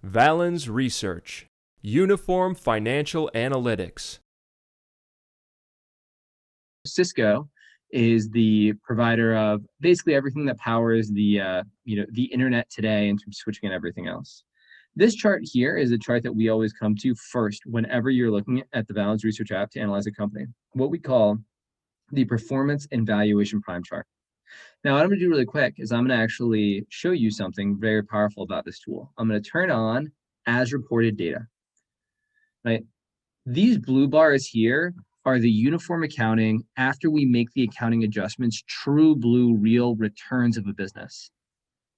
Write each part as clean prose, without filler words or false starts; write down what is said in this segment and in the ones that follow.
Valens Research, Uniform Financial Analytics. Cisco is the provider of basically everything that powers the internet today in terms of switching and everything else. This chart here is a chart that we always come to first whenever you're looking at the Valens Research app to analyze a company, what we call the performance and valuation prime chart. Now, what I'm going to do really quick is I'm going to actually show you something very powerful about this tool. I'm going to turn on as reported data. Right? These blue bars here are the uniform accounting after we make the accounting adjustments, true blue real returns of a business.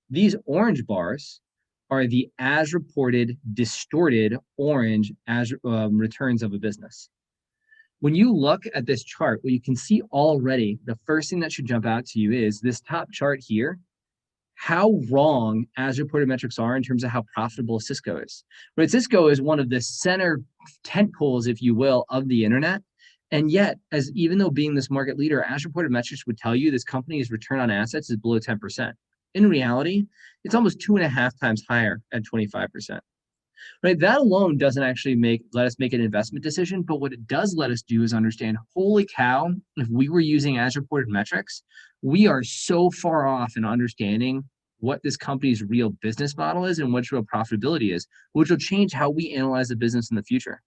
These orange bars are the as reported distorted orange as returns of a business. When you look at this chart, what you can see already, the first thing that should jump out to you is this top chart here, how wrong as reported metrics are in terms of how profitable Cisco is. Right, Cisco is one of the center tent poles, if you will, of the internet. And yet, even though being this market leader, as reported metrics would tell you this company's return on assets is below 10%. In reality, it's almost 2.5 times higher at 25%. Right? That alone doesn't actually let us make an investment decision, but what it does let us do is understand, holy cow, if we were using as reported metrics, we are so far off in understanding what this company's real business model is and what real profitability is, which will change how we analyze the business in the future.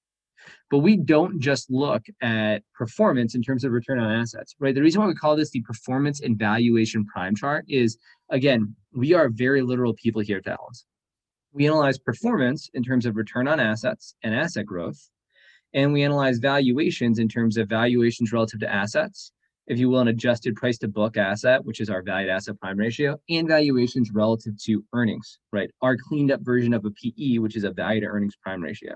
But we don't just look at performance in terms of return on assets, right? The reason why we call this the performance and valuation prime chart is, again, we are very literal people here at Valens. We analyze performance in terms of return on assets and asset growth, and we analyze valuations in terms of valuations relative to assets, if you will, an adjusted price to book asset, which is our valued asset prime ratio, and valuations relative to earnings, right? Our cleaned up version of a PE, which is a value to earnings prime ratio.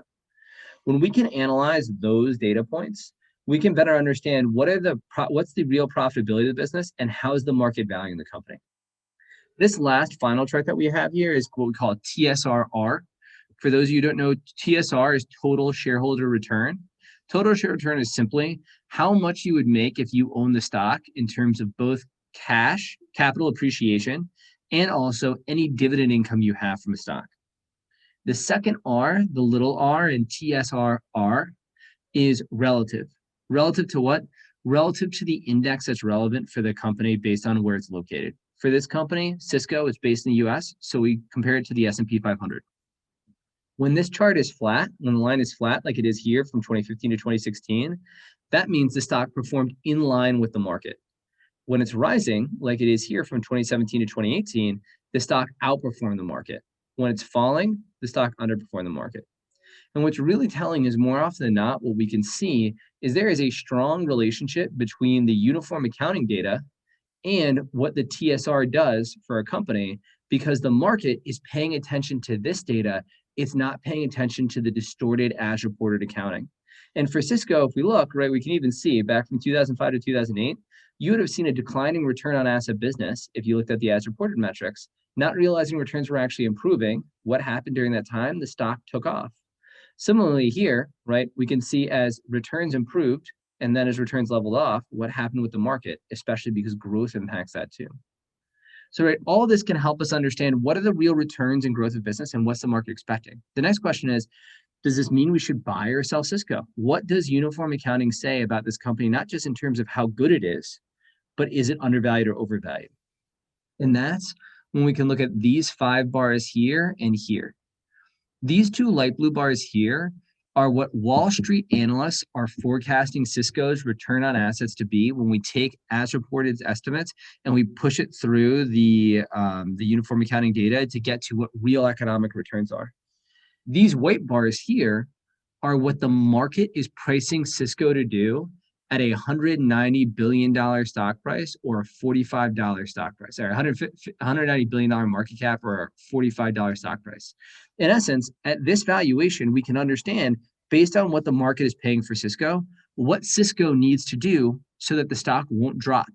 When we can analyze those data points, we can better understand what's the real profitability of the business and how is the market valuing the company. This last final chart that we have here is what we call TSRR. For those of you who don't know, TSR is total shareholder return. Total shareholder return is simply how much you would make if you own the stock in terms of both cash, capital appreciation, and also any dividend income you have from a stock. The second R, the little r in TSRR, is relative. Relative to what? Relative to the index that's relevant for the company based on where it's located. For this company, Cisco, is based in the US, so we compare it to the S&P 500. When this chart is flat, when the line is flat like it is here from 2015 to 2016, that means the stock performed in line with the market. When it's rising, like it is here from 2017 to 2018, the stock outperformed the market. When it's falling, the stock underperformed the market. And what's really telling is more often than not, what we can see is there is a strong relationship between the uniform accounting data and what the TSR does for a company, because the market is paying attention to this data. It's not paying attention to the distorted as reported accounting. And for Cisco, if we look, right, we can even see back from 2005 to 2008, you would have seen a declining return on asset business if you looked at the as reported metrics, not realizing returns were actually improving. What happened during that time? The stock took off. Similarly here, right, we can see as returns improved and then as returns leveled off, what happened with the market, especially because growth impacts that too. So right, all this can help us understand what are the real returns and growth of business and what's the market expecting. The next question is, does this mean we should buy or sell Cisco? What does uniform accounting say about this company, not just in terms of how good it is, but is it undervalued or overvalued? And that's when we can look at these 5 bars here and here. These 2 light blue bars here are what Wall Street analysts are forecasting Cisco's return on assets to be when we take as reported estimates and we push it through the uniform accounting data to get to what real economic returns are. These white bars here are what the market is pricing Cisco to do at a $190 billion stock price or a $45 stock price, or $190 billion market cap or a $45 stock price. In essence, at this valuation, we can understand, based on what the market is paying for Cisco, what Cisco needs to do so that the stock won't drop,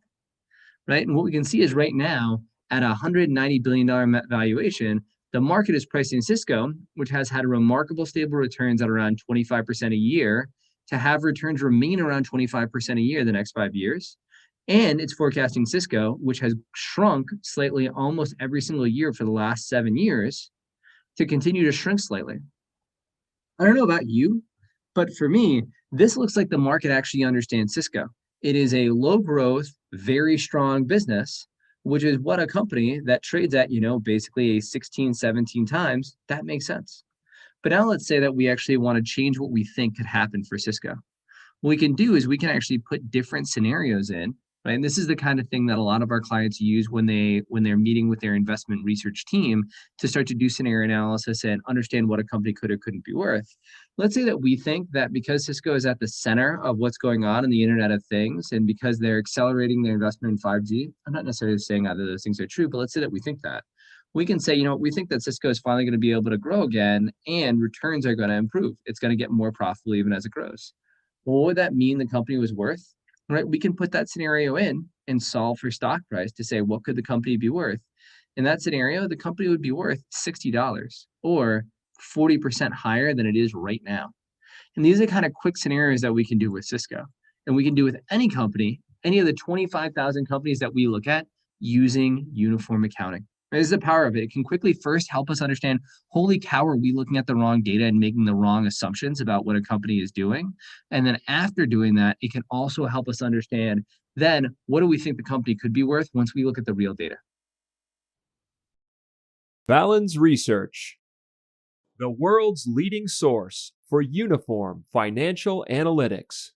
right? And what we can see is right now, at a $190 billion valuation, the market is pricing Cisco, which has had remarkable stable returns at around 25% a year, to have returns remain around 25% a year the next 5 years. And it's forecasting Cisco, which has shrunk slightly almost every single year for the last 7 years, to continue to shrink slightly. I don't know about you, but for me, this looks like the market actually understands Cisco. It is a low growth, very strong business, which is what a company that trades at, basically a 16, 17 times, that makes sense. But now let's say that we actually want to change what we think could happen for Cisco. What we can do is we can actually put different scenarios in, right? And this is the kind of thing that a lot of our clients use when they're meeting with their investment research team to start to do scenario analysis and understand what a company could or couldn't be worth. Let's say that we think that because Cisco is at the center of what's going on in the Internet of Things, and because they're accelerating their investment in 5G, I'm not necessarily saying either of those things are true, but let's say that we think that. We can say, we think that Cisco is finally going to be able to grow again and returns are going to improve. It's going to get more profitable even as it grows. Well, what would that mean the company was worth? Right? We can put that scenario in and solve for stock price to say, what could the company be worth? In that scenario, the company would be worth $60 or 40% higher than it is right now. And these are the kind of quick scenarios that we can do with Cisco. And we can do with any company, any of the 25,000 companies that we look at using uniform accounting. This is the power of it. It can quickly first help us understand, holy cow, are we looking at the wrong data and making the wrong assumptions about what a company is doing? And then after doing that, it can also help us understand, then what do we think the company could be worth once we look at the real data? Valens Research, the world's leading source for uniform financial analytics.